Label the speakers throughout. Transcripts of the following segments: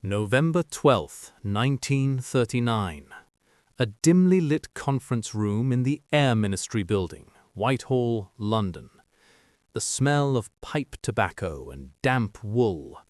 Speaker 1: November 12, 1939. A dimly lit conference room in the Air Ministry building, Whitehall, London. The smell of pipe tobacco and damp wool.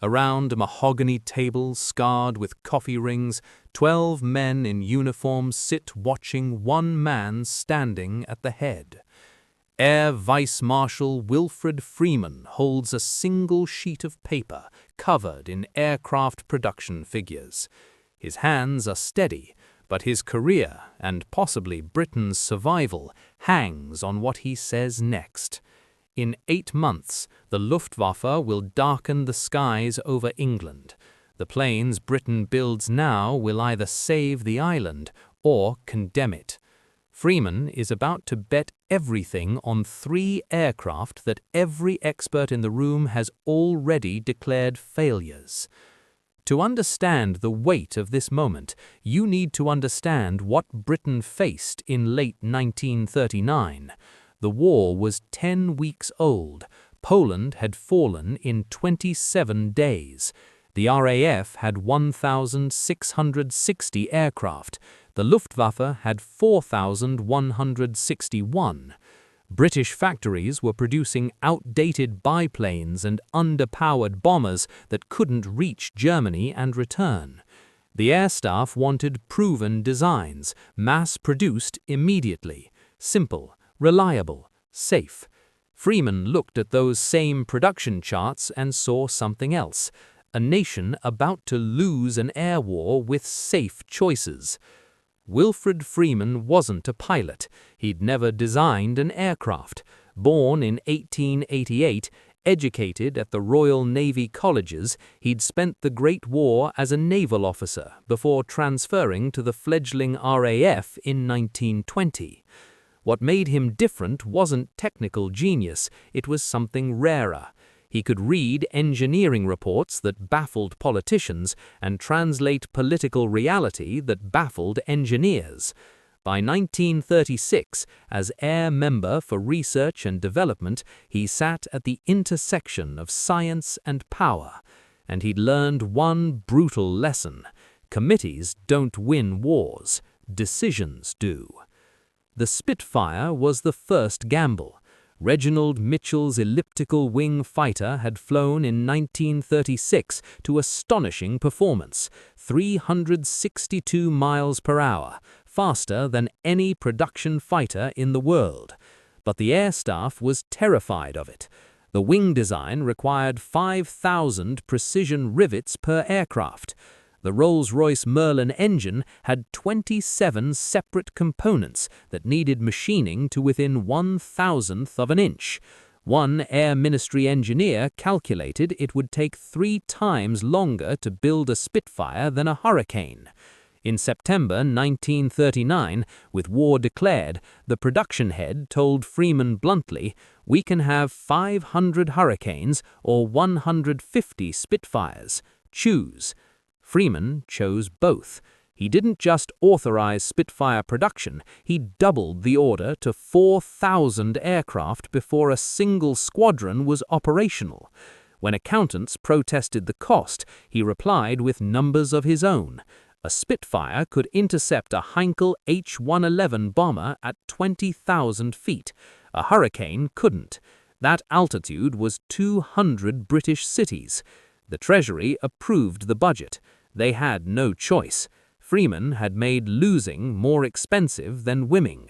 Speaker 1: Around a mahogany table scarred with coffee rings, 12 men in uniform sit watching one man standing at the head. Air Vice Marshal Wilfrid Freeman holds a single sheet of paper covered in aircraft production figures. His hands are steady, but his career, and possibly Britain's survival, hangs on what he says next. In 8 months, the Luftwaffe will darken the skies over England. The planes Britain builds now will either save the island or condemn it. Freeman is about to bet everything on 3 aircraft that every expert in the room has already declared failures. To understand the weight of this moment, you need to understand what Britain faced in late 1939. The war was 10 weeks old. Poland had fallen in 27 days. The RAF had 1,660 aircraft. The Luftwaffe had 4,161. British factories were producing outdated biplanes and underpowered bombers that couldn't reach Germany and return. The air staff wanted proven designs, mass-produced immediately, simple, reliable, safe. Freeman looked at those same production charts and saw something else. A nation about to lose an air war with safe choices. Wilfrid Freeman wasn't a pilot. He'd never designed an aircraft. Born in 1888, educated at the Royal Navy colleges, he'd spent the Great War as a naval officer before transferring to the fledgling RAF in 1920. What made him different wasn't technical genius, it was something rarer. He could read engineering reports that baffled politicians and translate political reality that baffled engineers. By 1936, as Air Member for Research and Development, he sat at the intersection of science and power. And he'd learned one brutal lesson. Committees don't win wars, decisions do. The Spitfire was the first gamble. Reginald Mitchell's elliptical wing fighter had flown in 1936 to astonishing performance, 362 miles per hour, faster than any production fighter in the world. But the air staff was terrified of it. The wing design required 5,000 precision rivets per aircraft. The Rolls-Royce Merlin engine had 27 separate components that needed machining to within 1,000th of an inch. One Air Ministry engineer calculated it would take 3 times longer to build a Spitfire than a Hurricane. In September 1939, with war declared, the production head told Freeman bluntly, "We can have 500 Hurricanes or 150 Spitfires. Choose." Freeman chose both. He didn't just authorize Spitfire production, he doubled the order to 4,000 aircraft before a single squadron was operational. When accountants protested the cost, he replied with numbers of his own. A Spitfire could intercept a Heinkel H-111 bomber at 20,000 feet. A Hurricane couldn't. That altitude was 200 British cities. The Treasury approved the budget. They had no choice. Freeman had made losing more expensive than winning.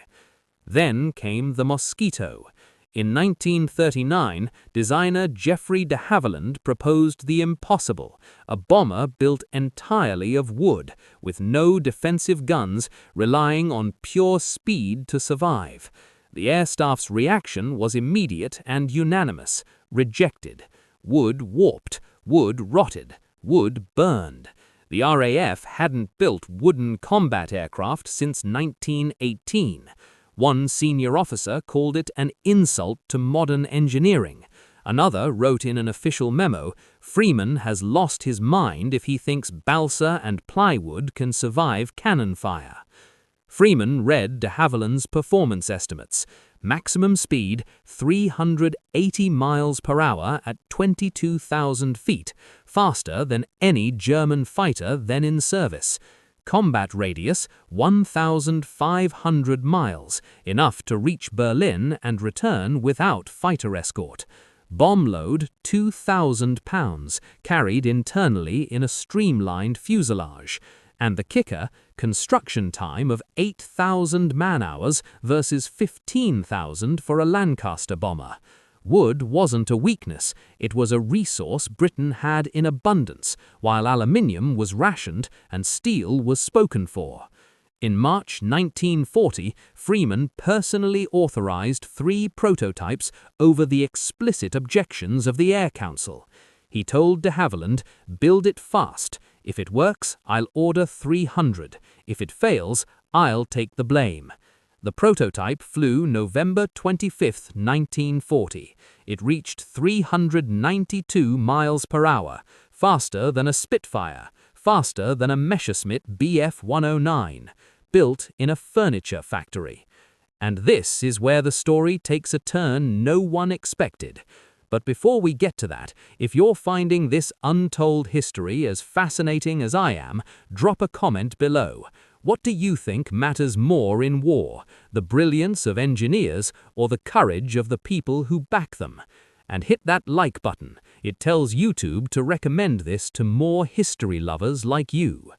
Speaker 1: Then came the Mosquito. In 1939, designer Geoffrey de Havilland proposed the impossible, a bomber built entirely of wood, with no defensive guns, relying on pure speed to survive. The air staff's reaction was immediate and unanimous. Rejected. Wood warped. Wood rotted. Wood burned. The RAF hadn't built wooden combat aircraft since 1918. One senior officer called it an insult to modern engineering. Another wrote in an official memo, "Freeman has lost his mind if he thinks balsa and plywood can survive cannon fire." Freeman read de Havilland's performance estimates. maximum speed 380 miles per hour at 22,000 feet, faster than any German fighter then in service. Combat radius 1,500 miles, enough to reach Berlin and return without fighter escort. Bomb load 2,000 pounds, carried internally in a streamlined fuselage. And the kicker, construction time of 8,000 man-hours versus 15,000 for a Lancaster bomber. Wood wasn't a weakness, it was a resource Britain had in abundance, while aluminium was rationed and steel was spoken for. In March 1940, Freeman personally authorized 3 prototypes over the explicit objections of the Air Council. He told de Havilland, "Build it fast. If it works, I'll order 300. If it fails, I'll take the blame." The prototype flew November 25, 1940. It reached 392 miles per hour, faster than a Spitfire, faster than a Messerschmitt Bf-109, built in a furniture factory. And this is where the story takes a turn no one expected. But before we get to that, if you're finding this untold history as fascinating as I am, drop a comment below. What do you think matters more in war, the brilliance of engineers or the courage of the people who back them? And hit that like button. It tells YouTube to recommend this to more history lovers like you.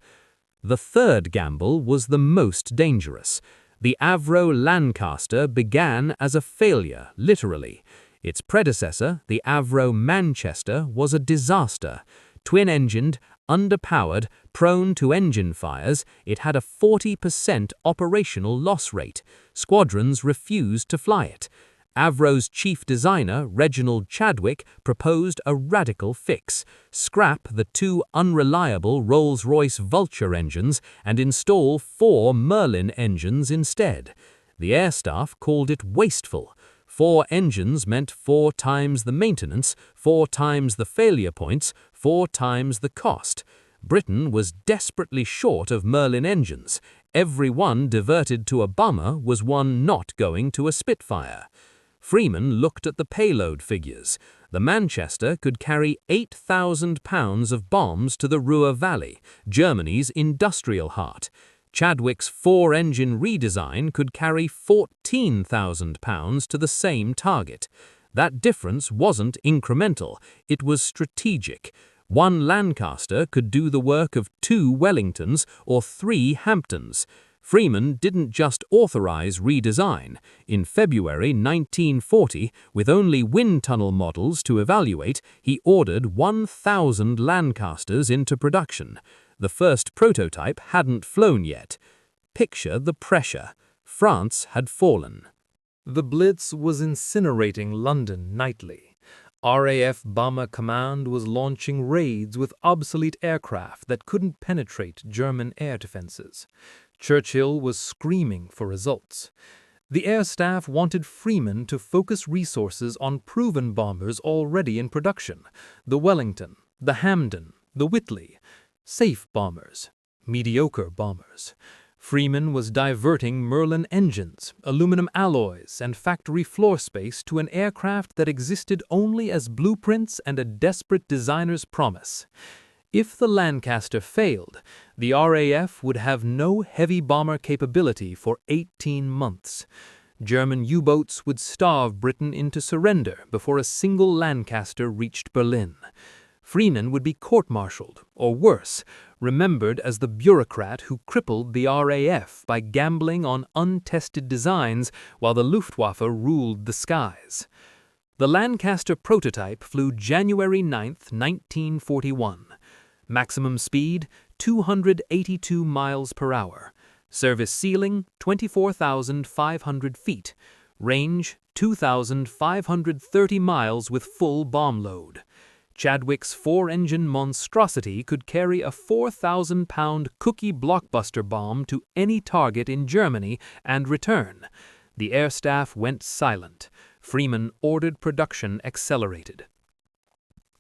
Speaker 1: The third gamble was the most dangerous. The Avro Lancaster began as a failure, literally. Its predecessor, the Avro Manchester, was a disaster. Twin-engined, underpowered, prone to engine fires, it had a 40% operational loss rate. Squadrons refused to fly it. Avro's chief designer, Reginald Chadwick, proposed a radical fix: scrap the 2 unreliable Rolls-Royce Vulture engines and install 4 Merlin engines instead. The air staff called it wasteful. 4 engines meant 4 times the maintenance, 4 times the failure points, 4 times the cost. Britain was desperately short of Merlin engines. Every one diverted to a bomber was one not going to a Spitfire. Freeman looked at the payload figures. The Manchester could carry 8,000 pounds of bombs to the Ruhr Valley, Germany's industrial heart. Chadwick's 4-engine redesign could carry 14,000 pounds to the same target. That difference wasn't incremental, it was strategic. One Lancaster could do the work of 2 Wellingtons or 3 Hamptons. Freeman didn't just authorize redesign. In February 1940, with only wind tunnel models to evaluate, he ordered 1,000 Lancasters into production. The first prototype hadn't flown yet. Picture the pressure. France had fallen.
Speaker 2: The Blitz was incinerating London nightly. RAF Bomber Command was launching raids with obsolete aircraft that couldn't penetrate German air defenses. Churchill was screaming for results. The air staff wanted Freeman to focus resources on proven bombers already in production: the Wellington, the Hampden, the Whitley. Safe bombers, mediocre bombers. Freeman was diverting Merlin engines, aluminum alloys, and factory floor space to an aircraft that existed only as blueprints and a desperate designer's promise. If the Lancaster failed, the RAF would have no heavy bomber capability for 18 months. German U-boats would starve Britain into surrender before a single Lancaster reached Berlin. Freeman would be court-martialed, or worse, remembered as the bureaucrat who crippled the RAF by gambling on untested designs while the Luftwaffe ruled the skies. The Lancaster prototype flew January 9, 1941. Maximum speed, 282 miles per hour. Service ceiling, 24,500 feet. Range, 2,530 miles with full bomb load. Chadwick's 4-engine monstrosity could carry a 4,000-pound cookie blockbuster bomb to any target in Germany and return. The air staff went silent. Freeman ordered production accelerated.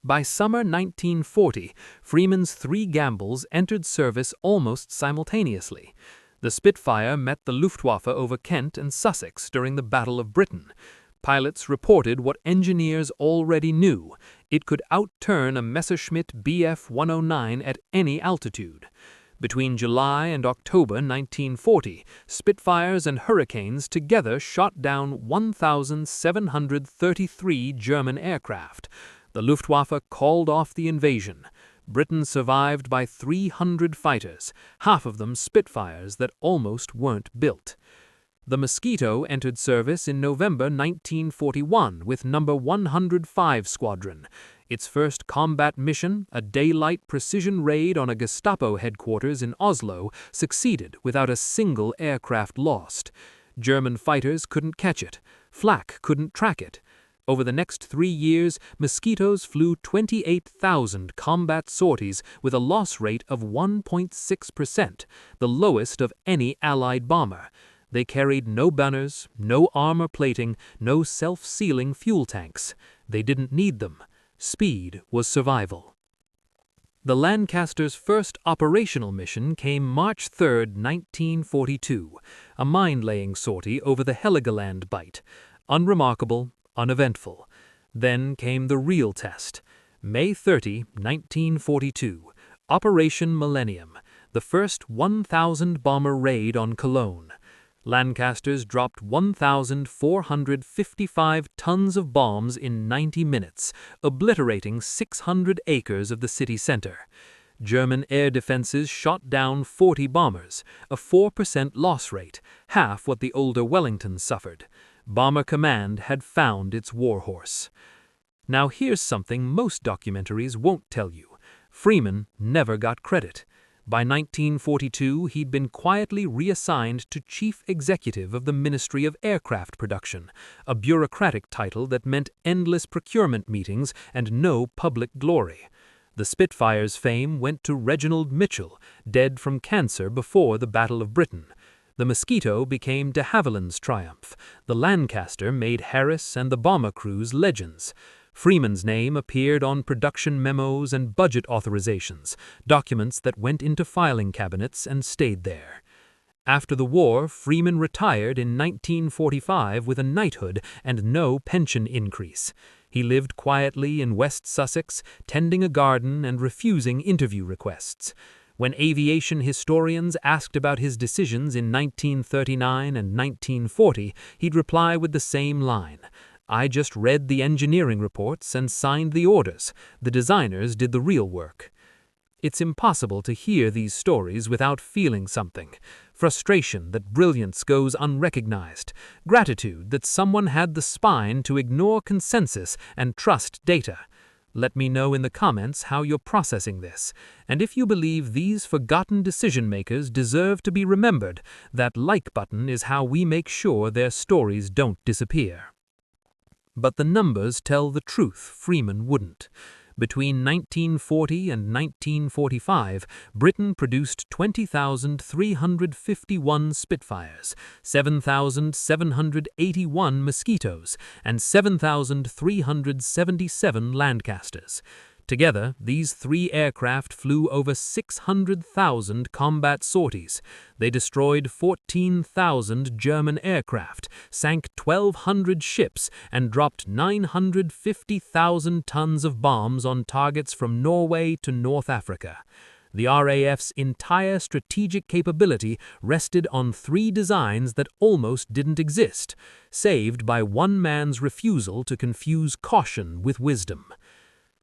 Speaker 2: By summer 1940, Freeman's 3 gambles entered service almost simultaneously. The The Spitfire met the Luftwaffe over Kent and Sussex during the Battle of Britain. Pilots reported what engineers already knew: it could outturn a Messerschmitt Bf 109 at any altitude. Between July and October 1940, Spitfires and Hurricanes together shot down 1,733 German aircraft. The Luftwaffe called off the invasion. Britain survived by 300 fighters, half of them Spitfires that almost weren't built. The Mosquito entered service in November 1941 with No. 105 Squadron. Its first combat mission, a daylight precision raid on a Gestapo headquarters in Oslo, succeeded without a single aircraft lost. German fighters couldn't catch it. Flak couldn't track it. Over the next 3 years, Mosquitoes flew 28,000 combat sorties with a loss rate of 1.6%, the lowest of any Allied bomber. They carried no banners, no armor plating, no self-sealing fuel tanks. They didn't need them. Speed was survival. The Lancaster's first operational mission came March 3, 1942, a mine-laying sortie over the Heligoland Bight. Unremarkable, uneventful. Then came the real test. May 30, 1942, Operation Millennium, the first 1,000-bomber raid on Cologne. Lancasters dropped 1,455 tons of bombs in 90 minutes, obliterating 600 acres of the city center. German air defenses shot down 40 bombers, a 4% loss rate, half what the older Wellington suffered. Bomber Command had found its warhorse. Now here's something most documentaries won't tell you. Freeman never got credit. By 1942, he'd been quietly reassigned to Chief Executive of the Ministry of Aircraft Production, a bureaucratic title that meant endless procurement meetings and no public glory. The Spitfire's fame went to Reginald Mitchell, dead from cancer before the Battle of Britain. The Mosquito became de Havilland's triumph. The Lancaster made Harris and the bomber crews legends. Freeman's name appeared on production memos and budget authorizations, documents that went into filing cabinets and stayed there. After the war, Freeman retired in 1945 with a knighthood and no pension increase. He lived quietly in West Sussex, tending a garden and refusing interview requests. When aviation historians asked about his decisions in 1939 and 1940, he'd reply with the same line: "I just read the engineering reports and signed the orders. The designers did the real work." It's impossible to hear these stories without feeling something. Frustration that brilliance goes unrecognized. Gratitude that someone had the spine to ignore consensus and trust data. Let me know in the comments how you're processing this, and if you believe these forgotten decision-makers deserve to be remembered. That like button is how we make sure their stories don't disappear. But the numbers tell the truth Freeman wouldn't. Between 1940 and 1945, Britain produced 20,351 Spitfires, 7,781 Mosquitoes, and 7,377 Lancasters. Together, these 3 aircraft flew over 600,000 combat sorties. They destroyed 14,000 German aircraft, sank 1,200 ships, and dropped 950,000 tons of bombs on targets from Norway to North Africa. The RAF's entire strategic capability rested on 3 designs that almost didn't exist, saved by one man's refusal to confuse caution with wisdom.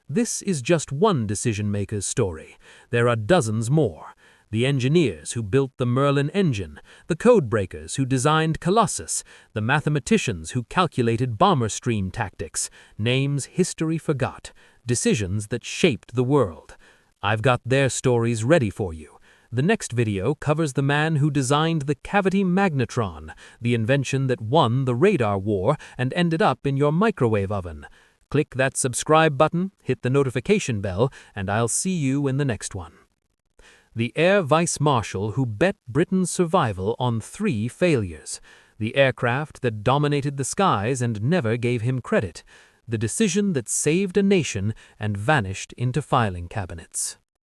Speaker 2: This is just one decision-maker's story. There are dozens more. The engineers who built the Merlin engine, the codebreakers who designed Colossus, the mathematicians who calculated bomber stream tactics, names history forgot, decisions that shaped the world. I've got their stories ready for you. The next video covers the man who designed the cavity magnetron, the invention that won the radar war and ended up in your microwave oven. Click that subscribe button, hit the notification bell, and I'll see you in the next one. The Air Vice Marshal who bet Britain's survival on 3 failures. The aircraft that dominated the skies and never gave him credit. The decision that saved a nation and vanished into filing cabinets.